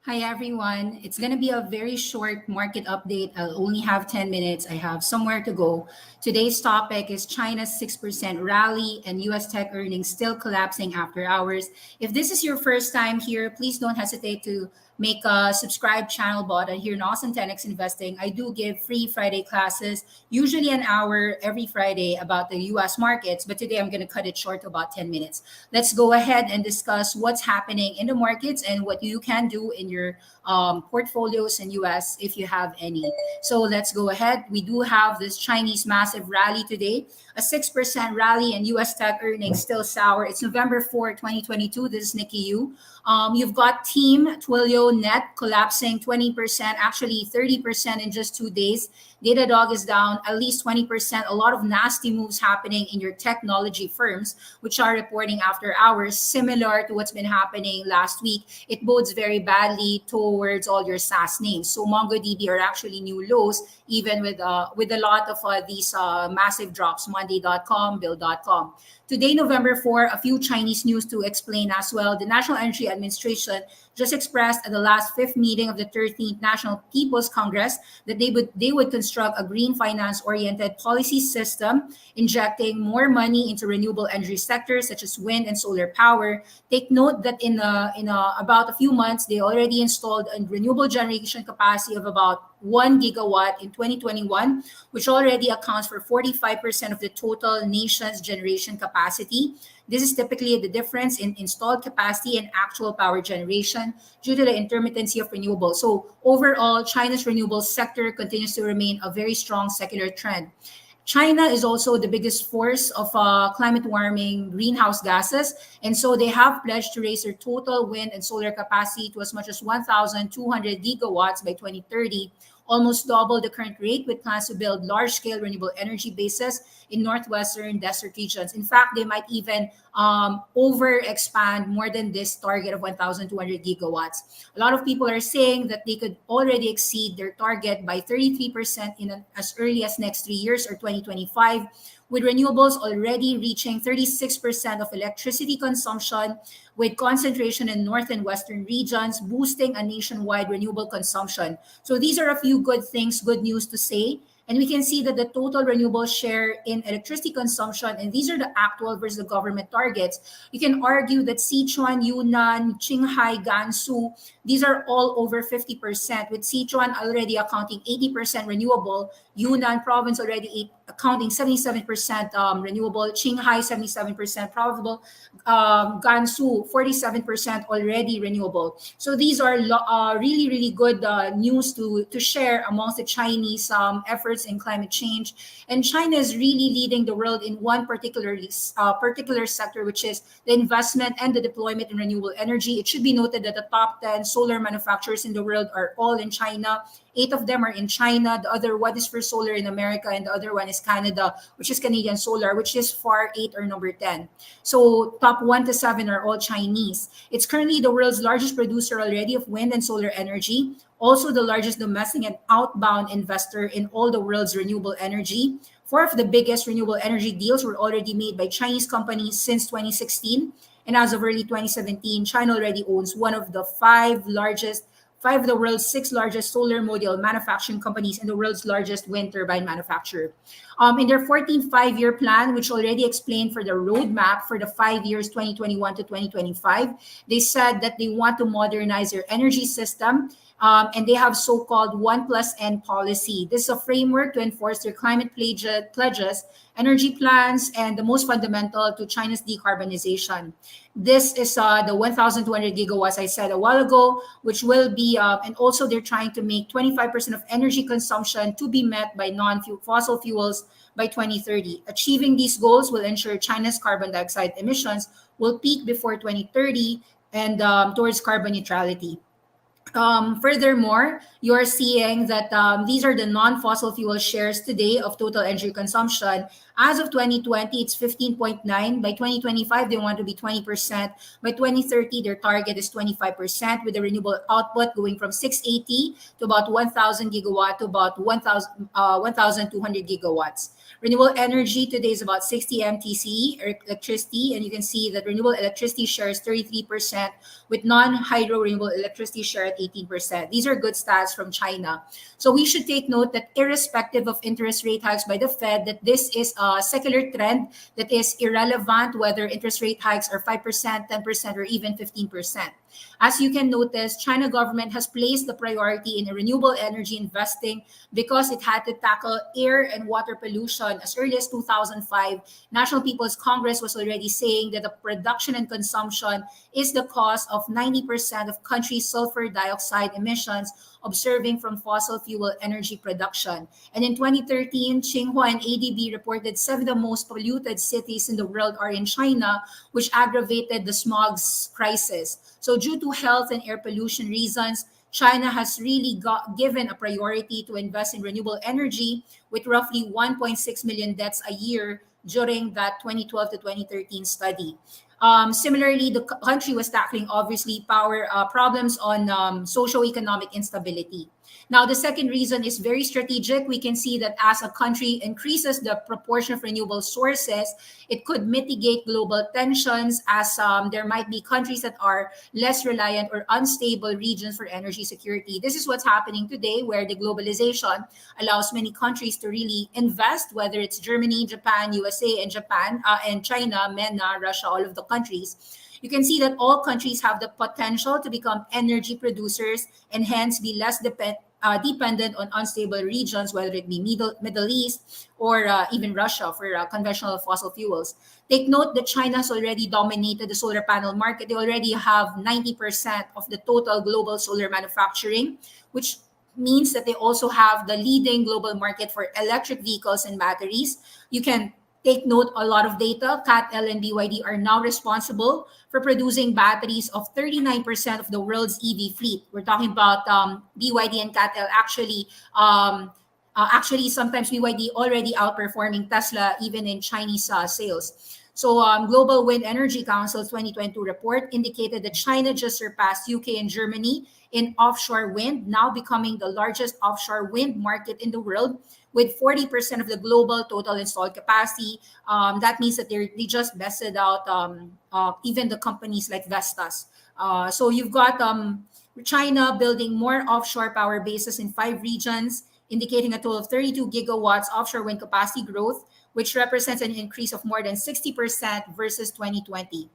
Hi everyone. It's going to be a very short market update. I'll only have 10 minutes. I have somewhere to go. Today's topic is China's 6% rally and US tech earnings still collapsing after hours. If this is your first time here, please don't hesitate to make a subscribe channel button here in Awesome10X Investing. I do give free Friday classes, usually an hour every Friday about the US markets, but today I'm going to cut it short to about 10 minutes. Let's go ahead and discuss what's happening in the markets and what you can do in your portfolios in US if you have any. So let's go ahead. We do have this Chinese massive rally today, a 6% rally, and US tech earnings still sour. It's November 4th, 2022. This is Nikki Yu. You've got Team Twilio Net collapsing 20%, actually 30% in just 2 days. Datadog is down at least 20%. A lot of nasty moves happening in your technology firms, which are reporting after hours, similar to what's been happening last week. It bodes very badly towards all your SaaS names. So MongoDB are actually new lows, even with a lot of these massive drops, Monday.com, Bill.com. Today, November 4th, a few Chinese news to explain as well. The National Energy Administration just expressed at the last fifth meeting of the 13th National People's Congress that they would construct a green finance-oriented policy system, injecting more money into renewable energy sectors such as wind and solar power. Take note that in about a few months, they already installed a renewable generation capacity of about 1 gigawatt in 2021, which already accounts for 45% of the total nation's generation capacity. This is typically the difference in installed capacity and actual power generation due to the intermittency of renewables. So overall, China's renewable sector continues to remain a very strong secular trend. China is also the biggest force of climate warming greenhouse gases. And so they have pledged to raise their total wind and solar capacity to as much as 1,200 gigawatts by 2030, almost double the current rate, with plans to build large-scale renewable energy bases in northwestern desert regions. In fact, they might even over-expand more than this target of 1,200 gigawatts. A lot of people are saying that they could already exceed their target by 33% as early as next 3 years or 2025, with renewables already reaching 36% of electricity consumption, with concentration in north and western regions, boosting a nationwide renewable consumption. So these are a few good things, good news to say. And we can see that the total renewable share in electricity consumption, and these are the actual versus the government targets. You can argue that Sichuan, Yunnan, Qinghai, Gansu, these are all over 50%, with Sichuan already accounting 80% renewable, Yunnan province already accounting 77% renewable, Qinghai 77% probable, Gansu 47% already renewable. So these are really, really good news to share amongst the Chinese efforts in climate change. And China is really leading the world in one particular sector, which is the investment and the deployment in renewable energy. It should be noted that the top 10 solar manufacturers in the world are all in China. 8 of them are in China. The other one is for solar in America, and the other one is Canada, which is Canadian Solar, which is far 8 or number 10. So top 1 to 7 are all Chinese. It's currently the world's largest producer already of wind and solar energy, also the largest domestic and outbound investor in all the world's renewable energy. 4 of the biggest renewable energy deals were already made by Chinese companies since 2016. And as of early 2017, China already owns one of the five of the world's 6 largest solar module manufacturing companies and the world's largest wind turbine manufacturer. In their 14th five-year plan, which already explained for the roadmap for the 5 years 2021 to 2025, they said that they want to modernize their energy system. And they have so-called 1+N policy. This is a framework to enforce their climate pledges, energy plans, and the most fundamental to China's decarbonization. This is the 1,200 gigawatts I said a while ago, which will be, and also they're trying to make 25% of energy consumption to be met by non-fossil fuels by 2030. Achieving these goals will ensure China's carbon dioxide emissions will peak before 2030 and towards carbon neutrality. Furthermore, you're seeing that these are the non-fossil fuel shares today of total energy consumption. As of 2020, it's 15.9. By 2025, they want to be 20%. By 2030, their target is 25%, with the renewable output going from 680 to about 1,000 gigawatt to about 1,200 gigawatts. Renewable energy today is about 60 MTC electricity, and you can see that renewable electricity share is 33%, with non-hydro renewable electricity share at 18%. These are good stats from China. So we should take note that irrespective of interest rate hikes by the Fed, that this is a secular trend that is irrelevant whether interest rate hikes are 5%, 10%, or even 15%. As you can notice, China government has placed the priority in renewable energy investing because it had to tackle air and water pollution as early as 2005. National People's Congress was already saying that the production and consumption is the cause of 90% of country's sulfur dioxide emissions observing from fossil fuel energy production. And in 2013, Tsinghua and ADB reported 7 of the most polluted cities in the world are in China, which aggravated the smog crisis. So due to health and air pollution reasons, China has really given a priority to invest in renewable energy with roughly 1.6 million deaths a year during that 2012 to 2013 study. Similarly, the country was tackling obviously power problems on socio-economic instability. Now, the second reason is very strategic. We can see that as a country increases the proportion of renewable sources, it could mitigate global tensions as there might be countries that are less reliant or unstable regions for energy security. This is what's happening today, where the globalization allows many countries to really invest, whether it's Germany, Japan, USA, and and China, MENA, Russia, all of the countries. You can see that all countries have the potential to become energy producers and hence be less dependent on unstable regions, whether it be Middle East or even Russia for conventional fossil fuels. Take note that China has already dominated the solar panel market. They already have 90% of the total global solar manufacturing, which means that they also have the leading global market for electric vehicles and batteries. You can take note, a lot of data. CATL and BYD are now responsible for producing batteries of 39% of the world's EV fleet. We're talking about BYD and CATL actually sometimes BYD already outperforming Tesla even in Chinese sales. So Global Wind Energy Council's 2022 report indicated that China just surpassed UK and Germany in offshore wind, now becoming the largest offshore wind market in the world with 40% of the global total installed capacity. That means that they just bested out even the companies like Vestas. So you've got China building more offshore power bases in 5 regions, indicating a total of 32 gigawatts offshore wind capacity growth, which represents an increase of more than 60% versus 2020.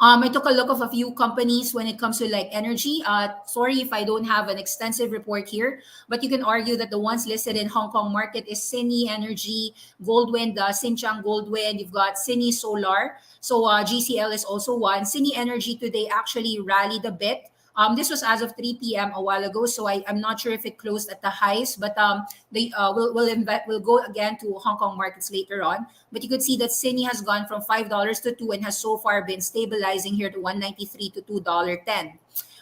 I took a look of a few companies when it comes to like energy. Sorry if I don't have an extensive report here, but you can argue that the ones listed in Hong Kong market is Sini Energy, Goldwind, Xinjiang Goldwind. You've got Sini Solar. So GCL is also one. Sini Energy today actually rallied a bit. This was as of 3 p.m. a while ago, so I'm not sure if it closed at the highs, but we'll go again to Hong Kong markets later on. But you could see that Sini has gone from $5 to $2 and has so far been stabilizing here to $1.93 to $2.10.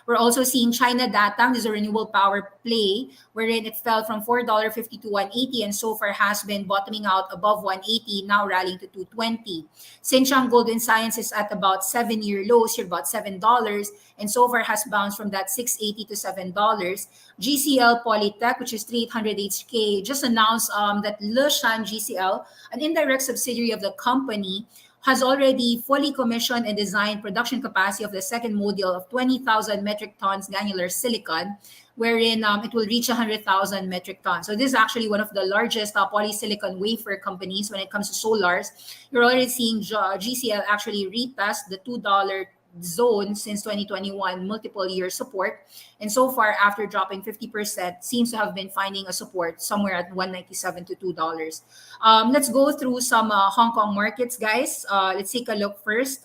We're also seeing China Datang is a renewable power play, wherein it fell from $4.50 to $1.80 and so far has been bottoming out above $1.80, now rallying to $2.20. Xinjiang Golden Science is at about 7-year lows here, about $7, and so far has bounced from that $6.80 to $7. GCL Polytech, which is 300 HK, just announced that Leshan GCL, an indirect subsidiary of the company, has already fully commissioned and designed production capacity of the second module of 20,000 metric tons granular silicon, wherein it will reach 100,000 metric tons. So this is actually one of the largest polysilicon wafer companies when it comes to solars. You're already seeing GCL actually retest the $2 zone since 2021, multiple year support. And so far, after dropping 50%, seems to have been finding a support somewhere at $1.97 to $2. Let's go through some Hong Kong markets, guys. Let's take a look first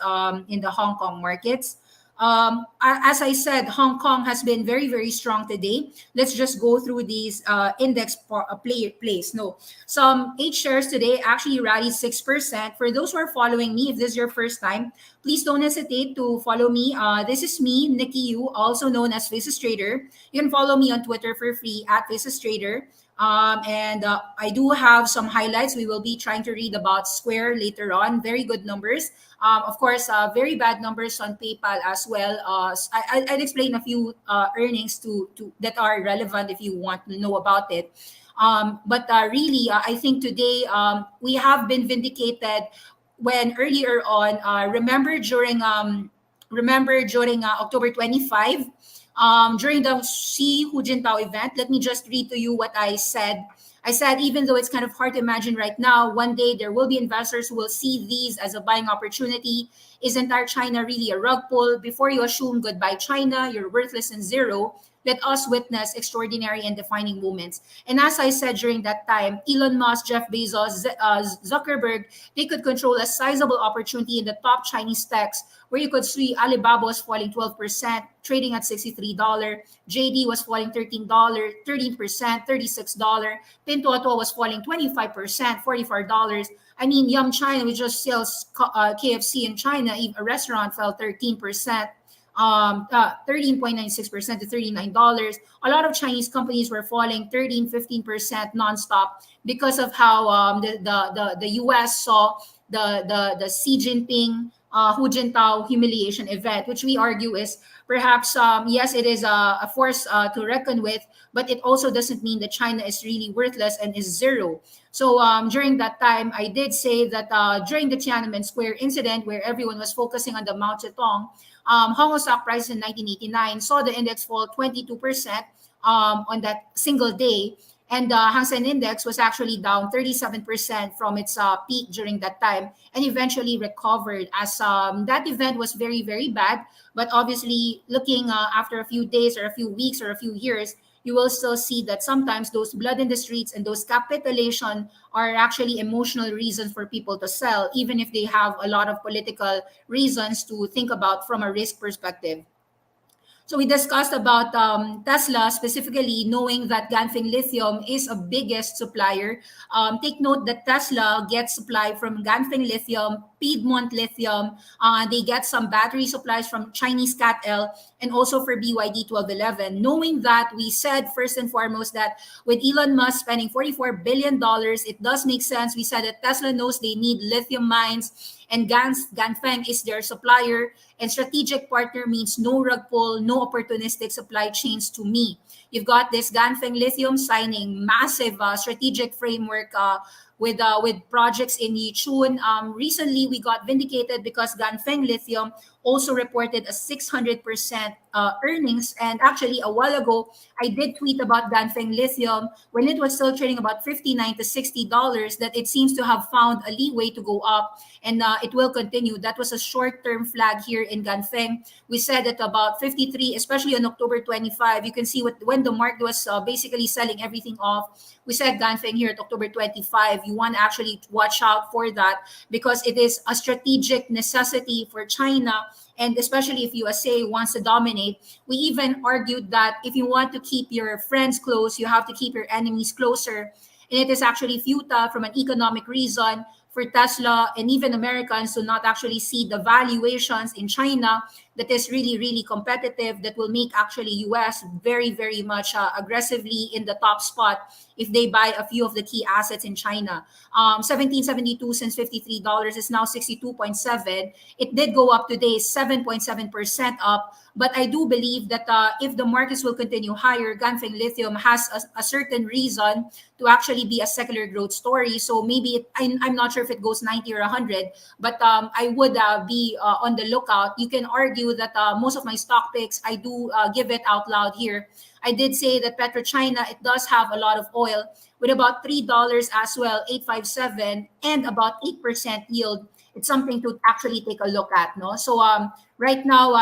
in the Hong Kong markets. As I said, Hong Kong has been very, very strong today. Let's just go through these index plays. No, some 8 shares today actually rallied 6%. For those who are following me, if this is your first time, please don't hesitate to follow me. This is me, Nikki Yu, also known as Faces Trader. You can follow me on Twitter for free at Faces Trader. And I do have some highlights. We will be trying to read about Square later on. Very good numbers. Of course, very bad numbers on PayPal as well. I'll explain a few earnings that are relevant if you want to know about it. But really, I think today we have been vindicated when earlier on, remember during October 25, during the Xi Hu Jintao event. Let me just read to you what I said. I said, even though it's kind of hard to imagine right now, one day there will be investors who will see these as a buying opportunity. Is entire China really a rug pull? Before you assume goodbye China, you're worthless and zero, let us witness extraordinary and defining moments. And as I said during that time, Elon Musk, Jeff Bezos, Zuckerberg, they could control a sizable opportunity in the top Chinese techs, where you could see Alibaba was falling 12%, trading at $63. JD was falling $13, 13%, $36. Pinduoduo was falling 25%, $44. I mean, Yum China, which just sells KFC in China, even a restaurant fell 13%. 13.96% to $39. A lot of Chinese companies were falling 13-15% nonstop because of how the US saw the Xi Jinping Hu Jintao humiliation event, which we argue is perhaps, yes, it is a force to reckon with, but it also doesn't mean that China is really worthless and is zero. So during that time, I did say that during the Tiananmen Square incident, where everyone was focusing on the Mao Zedong, Hong Kong stock price in 1989 saw the index fall 22% on that single day. And the Hang Seng Index was actually down 37% from its peak during that time, and eventually recovered as that event was very, very bad. But obviously, looking after a few days or a few weeks or a few years, you will still see that sometimes those blood in the streets and those capitulation are actually emotional reasons for people to sell, even if they have a lot of political reasons to think about from a risk perspective. So we discussed about Tesla, specifically knowing that Ganfeng Lithium is a biggest supplier. Take note that Tesla gets supply from Ganfeng Lithium, Piedmont Lithium. They get some battery supplies from Chinese CATL and also for BYD 1211. Knowing that, we said first and foremost that with Elon Musk spending $44 billion, it does make sense. We said that Tesla knows they need lithium mines, and Ganfeng is their supplier. And strategic partner means no rug pull, no opportunistic supply chains to me. You've got this Ganfeng Lithium signing massive strategic framework with projects in Yichun. Recently, we got vindicated because Ganfeng Lithium also reported a 600% earnings. And actually, a while ago, I did tweet about Ganfeng Lithium when it was still trading about $59 to $60, that it seems to have found a leeway to go up, and it will continue. That was a short-term flag here in Ganfeng. We said that about 53, especially on October 25, you can see when the market was basically selling everything off. We said Ganfeng here at October 25, you want to actually watch out for that because it is a strategic necessity for China. And especially if USA wants to dominate, we even argued that if you want to keep your friends close, you have to keep your enemies closer. And it is actually futile from an economic reason for Tesla and even Americans to not actually see the valuations in China that is really, really competitive, that will make actually US very, very much aggressively in the top spot if they buy a few of the key assets in China. 1772 since $53 is now 62.7. It did go up today, 7.7% up. But I do believe that if the markets will continue higher, Ganfeng Lithium has a certain reason to actually be a secular growth story. So maybe I'm not sure if it goes 90 or 100, but I would be on the lookout. You can argue that most of my stock picks, I do give it out loud here. I did say that PetroChina, it does have a lot of oil with about $3 as well, 857, and about 8% yield. It's something to actually take a look at, no? So right now,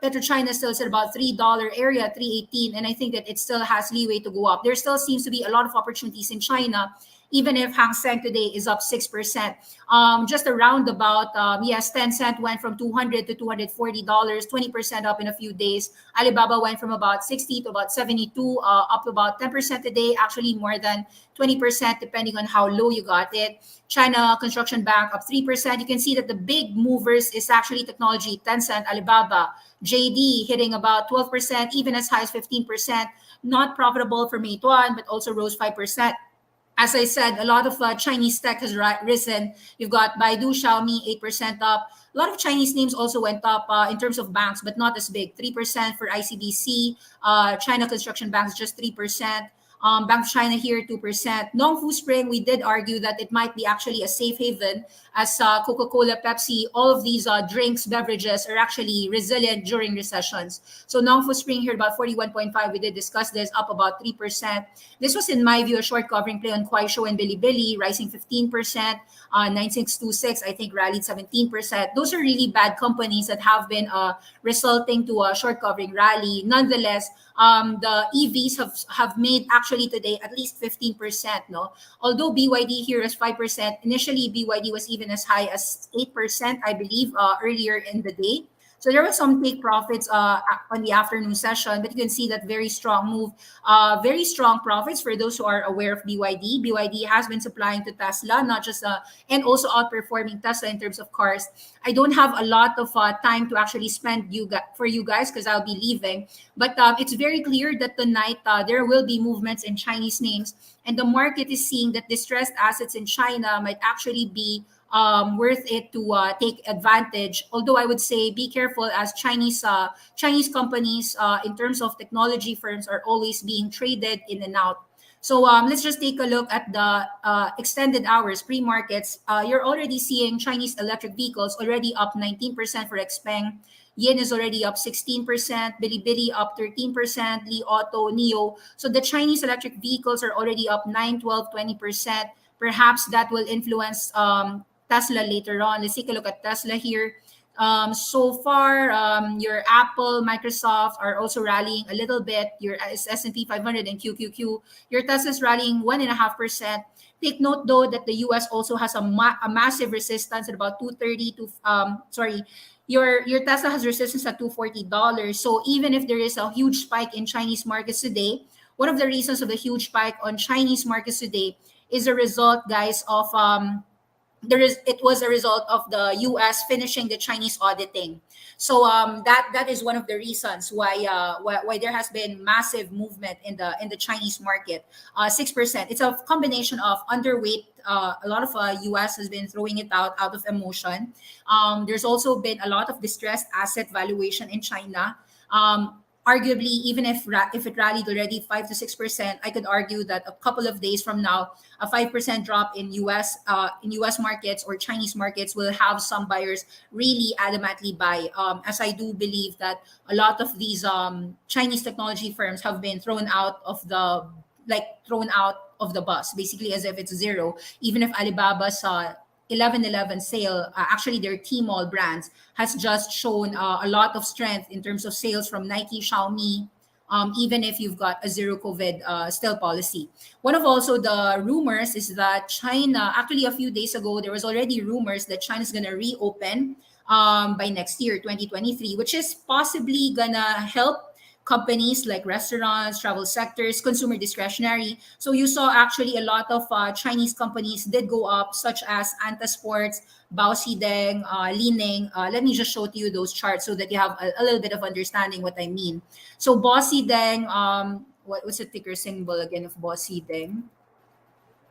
PetroChina still at about $3 area, 318, and I think that it still has leeway to go up. There still seems to be a lot of opportunities in China, even if Hang Seng today is up 6%. Just a roundabout, yes, Tencent went from $200 to $240, 20% up in a few days. Alibaba went from about 60 to about 72, up about 10% today, actually more than 20%, depending on how low you got it. China Construction Bank up 3%. You can see that the big movers is actually technology, Tencent, Alibaba, JD hitting about 12%, even as high as 15%. Not profitable for Meituan, but also rose 5%. As I said, a lot of Chinese tech has risen. You've got Baidu, Xiaomi, 8% up. A lot of Chinese names also went up in terms of banks, but not as big. 3% for ICBC. China Construction Banks, just 3%. Bank of China here 2%. Nongfu Spring, we did argue that it might be actually a safe haven as Coca-Cola, Pepsi, all of these drinks, beverages are actually resilient during recessions. So Nongfu Spring here about 41.5. We did discuss this, up about 3%. This was, in my view, a short covering play on Kuaishou and Bilibili, rising 15%. 9626, I think, rallied 17%. Those are really bad companies that have been resulting to a short covering rally. Nonetheless, the EVs have made actually today at least 15%. No, although BYD here is 5%. Initially, BYD was even as high as 8%, I believe, earlier in the day. So there was some take profits on the afternoon session, but you can see that very strong move, very strong profits for those who are aware of BYD. BYD has been supplying to Tesla, not just and also outperforming Tesla in terms of cars. I don't have a lot of time to actually spend for you guys because I'll be leaving. But it's very clear that tonight there will be movements in Chinese names, and the market is seeing that distressed assets in China might actually be worth it to take advantage. Although I would say be careful, as Chinese companies in terms of technology firms are always being traded in and out. So let's just take a look at the extended hours pre-markets. You're already seeing Chinese electric vehicles already up 19% for Xpeng. Yen is already up 16%, Bilibili up 13%, Li Auto, NIO. So the Chinese electric vehicles are already up 9, 12, 20%. Perhaps that will influence Tesla later on. Let's take a look at Tesla here. So far, your Apple, Microsoft are also rallying a little bit. Your S&P 500 and QQQ. Your Tesla's rallying 1.5%. Take note though that the US also has a massive resistance at about 230 to your Tesla has resistance at $240. So even if there is a huge spike in Chinese markets today, one of the reasons of the huge spike on Chinese markets today is a result, guys, of it was a result of the U.S. finishing the Chinese auditing. So that is one of the reasons why there has been massive movement in the Chinese market. 6%. It's a combination of underweight. A lot of U.S. has been throwing it out of emotion. There's also been a lot of distressed asset valuation in China. Arguably, even if it rallied already 5 to 6%, I could argue that a couple of days from now, a 5% drop in U.S. Markets or Chinese markets will have some buyers really adamantly buy. As I do believe that a lot of these Chinese technology firms have been thrown out of the bus, basically as if it's zero. Even if Alibaba's 11/11 sale, actually their Tmall brands has just shown a lot of strength in terms of sales from Nike, Xiaomi, even if you've got a zero COVID still policy. One of also the rumors is that China, actually a few days ago, there was already rumors that China's going to reopen by next year, 2023, which is possibly going to help companies like restaurants, travel sectors, consumer discretionary. So you saw actually a lot of Chinese companies did go up, such as Anta Sports, Baoxideng, Lining. Let me just show to you those charts so that you have a little bit of understanding what I mean. So Baoxideng, what's the ticker symbol again of Baoxideng?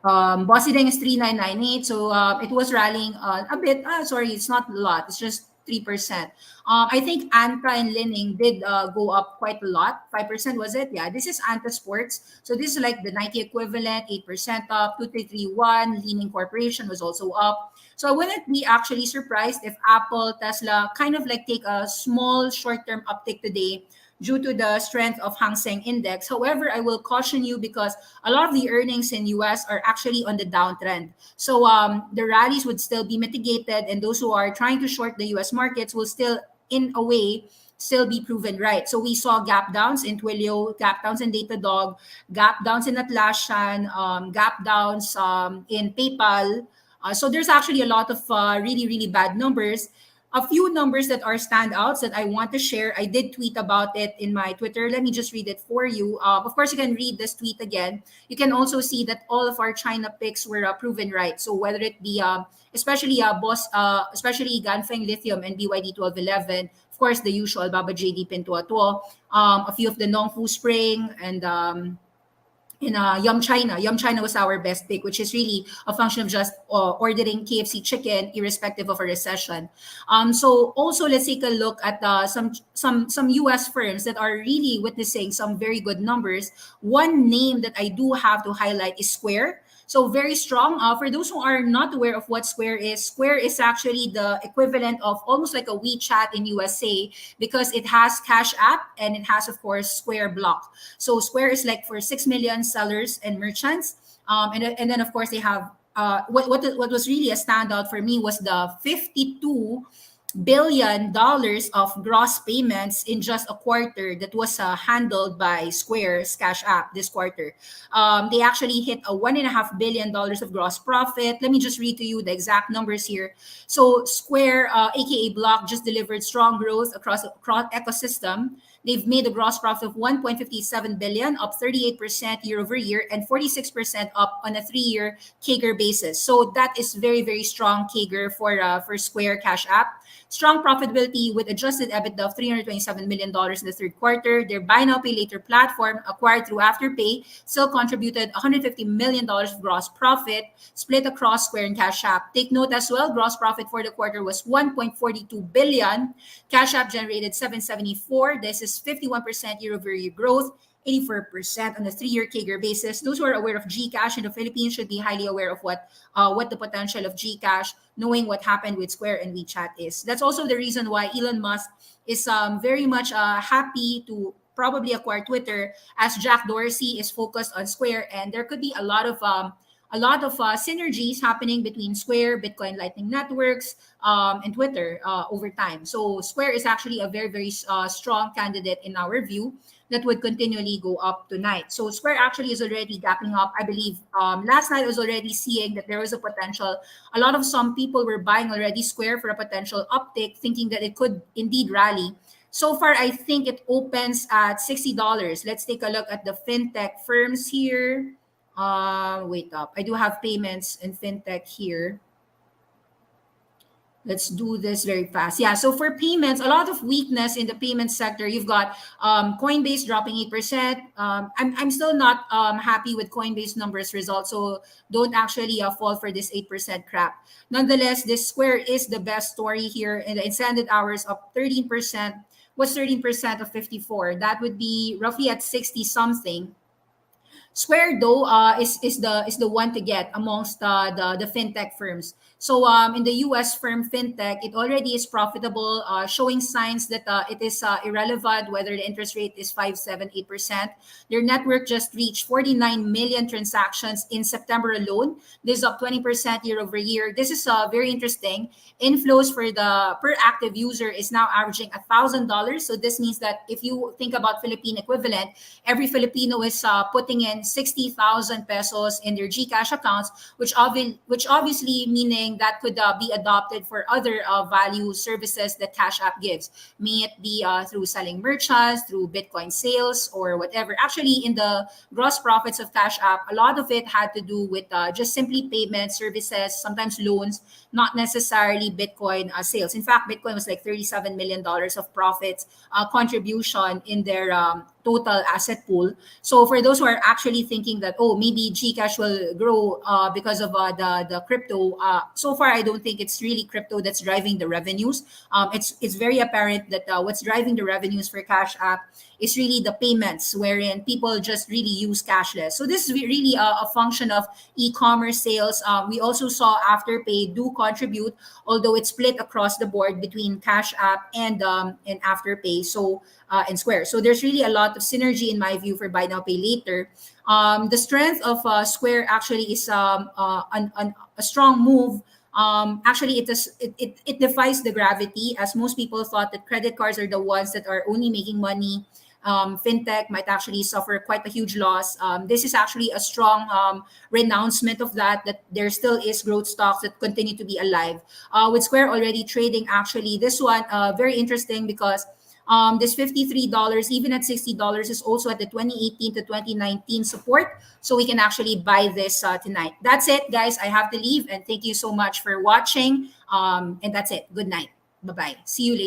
Baoxideng is 3998. So it was rallying a bit. Sorry, it's not a lot. It's just 3%. I think Anta and Lining did go up quite a lot. 5% was it? Yeah, this is Anta Sports. So this is like the Nike equivalent, 8% up, 2331. Lining Corporation was also up. So I wouldn't be actually surprised if Apple, Tesla kind of like take a small short-term uptick today due to the strength of Hang Seng Index. However, I will caution you because a lot of the earnings in US are actually on the downtrend. So the rallies would still be mitigated, and those who are trying to short the US markets will still, in a way, still be proven right. So we saw gap downs in Twilio, gap downs in Datadog, gap downs in Atlassian, gap downs in PayPal. So there's actually a lot of really, really bad numbers. A few numbers that are standouts that I want to share. I did tweet about it in my Twitter. Let me just read it for you. Of course, you can read this tweet again. You can also see that all of our China picks were proven right. So whether it be especially especially Ganfeng Lithium and BYD 1211, of course, the usual Baba JD Pintuatuo, a few of the Nongfu Spring and in Yum China. Yum China was our best pick, which is really a function of just ordering KFC chicken, irrespective of a recession. So also let's take a look at some U.S. firms that are really witnessing some very good numbers. One name that I do have to highlight is Square. So very strong. For those who are not aware of what Square is actually the equivalent of almost like a WeChat in USA, because it has Cash App and it has, of course, Square Block. So Square is like for 6 million sellers and merchants. And then, of course, they have what was really a standout for me was the $52 billion of gross payments in just a quarter that was handled by Square's Cash App this quarter. They actually hit a $1.5 billion of gross profit. Let me just read to you the exact numbers here. So Square, aka Block, just delivered strong growth across ecosystem. They've made a gross profit of 1.57 billion, up 38% year over year, and 46% up on a 3-year CAGR basis. So that is very, very strong CAGR for Square Cash App. Strong profitability with adjusted EBITDA of $327 million in the third quarter. Their buy now, pay later platform, acquired through Afterpay, still contributed $150 million of gross profit, split across Square and Cash App. Take note as well, gross profit for the quarter was 1.42 billion. Cash App generated 774. This is 51% year over year growth. 84% on a 3-year CAGR basis. Those who are aware of GCash in the Philippines should be highly aware of what the potential of GCash, knowing what happened with Square and WeChat is. That's also the reason why Elon Musk is very much happy to probably acquire Twitter, as Jack Dorsey is focused on Square, and there could be a lot of synergies happening between Square, Bitcoin Lightning Networks, and Twitter over time. So Square is actually a very, very strong candidate in our view that would continually go up tonight. So Square actually is already gapping up. I believe last night I was already seeing that there was a potential. Some people were buying already Square for a potential uptick, thinking that it could indeed rally. So far, I think it opens at $60. Let's take a look at the fintech firms here. Wait up. I do have payments and fintech here. Let's do this very fast. Yeah, so for payments, a lot of weakness in the payment sector. You've got Coinbase dropping 8%. I'm still not happy with Coinbase numbers results, so don't actually fall for this 8% crap. Nonetheless, this Square is the best story here, in the extended hours up 13%. What's 13% of 54? That would be roughly at 60 something. Square though is the one to get amongst the fintech firms. So in the U.S. firm fintech, it already is profitable, showing signs that it is irrelevant whether the interest rate is 5, 7, 8%. Their network just reached 49 million transactions in September alone. This is up 20% year over year. This is very interesting. Inflows for the per active user is now averaging $1,000. So this means that if you think about Philippine equivalent, every Filipino is putting in 60,000 pesos in their GCash accounts, which obviously meaning that could be adopted for other value services that Cash App gives, may it be through selling merchants, through Bitcoin sales, or whatever. Actually, in the gross profits of Cash App, a lot of it had to do with just simply payment services, sometimes loans, not necessarily Bitcoin sales. In fact, Bitcoin was like $37 million of profits contribution in their total asset pool. So for those who are actually thinking that, oh, maybe Gcash will grow because of the crypto, so far I don't think it's really crypto that's driving the revenues. It's very apparent that what's driving the revenues for Cash App is really the payments, wherein people just really use cashless. So this is really a function of e-commerce sales. We also saw Afterpay do contribute, although it's split across the board between Cash App and Afterpay. So and Square. So there's really a lot of synergy in my view for buy now pay later. The strength of Square actually is a strong move. Actually, it defies the gravity, as most people thought that credit cards are the ones that are only making money. Fintech might actually suffer quite a huge loss. This is actually a strong renouncement of that there still is growth stocks that continue to be alive. With Square already trading, actually, this one very interesting because this $53, even at $60, is also at the 2018 to 2019 support. So we can actually buy this tonight. That's it, guys. I have to leave, and thank you so much for watching. And that's it. Good night. Bye-bye. See you later.